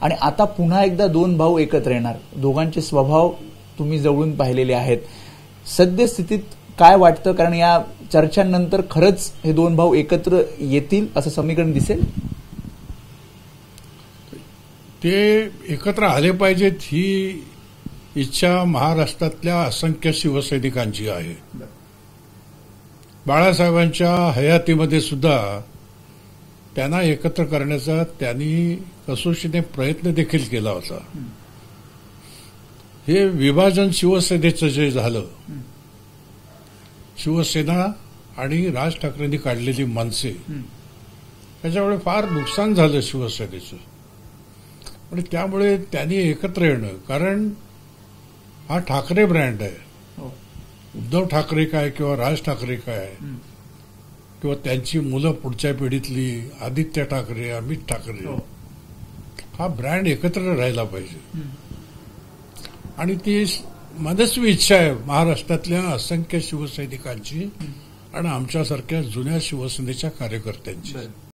आणि आता पुन्हा एकदा दोन भाऊ एकत्र येणार. दोघांचे स्वभाव तुम्ही जवळून पाहिलेले आहेत. सद्यस्थितीत काय वाटतं, कारण या चर्चांनंतर खरंच हे दोन भाऊ एकत्र येतील असं समीकरण दिसेल? ते एकत्र आले पाहिजेत ही इच्छा महाराष्ट्रातल्या असंख्य शिवसैनिकांची आहे. बाळासाहेबांच्या हयातीमध्ये सुद्धा त्यांना एकत्र करण्याचा त्यांनी कसोशीने प्रयत्न देखील केला होता. हे विभाजन शिवसेनेचं जे झालं, शिवसेना आणि राज ठाकरेंनी काढलेली मनसे, त्याच्यामुळे फार नुकसान झालं शिवसेनेचं. आणि त्यामुळे त्यांनी एकत्र येणं, कारण हा ठाकरे ब्रँड आहे. उद्धव ठाकरे काय किंवा राज ठाकरे काय किंवा त्यांची मुलं पुढच्या पिढीतली आदित्य ठाकरे, अमित ठाकरे, हा ब्रँड एकत्र राहिला पाहिजे. आणि ती मनस्वी इच्छा आहे महाराष्ट्रातल्या असंख्य शिवसैनिकांची आणि आमच्यासारख्या जुन्या शिवसेनेच्या कार्यकर्त्यांची.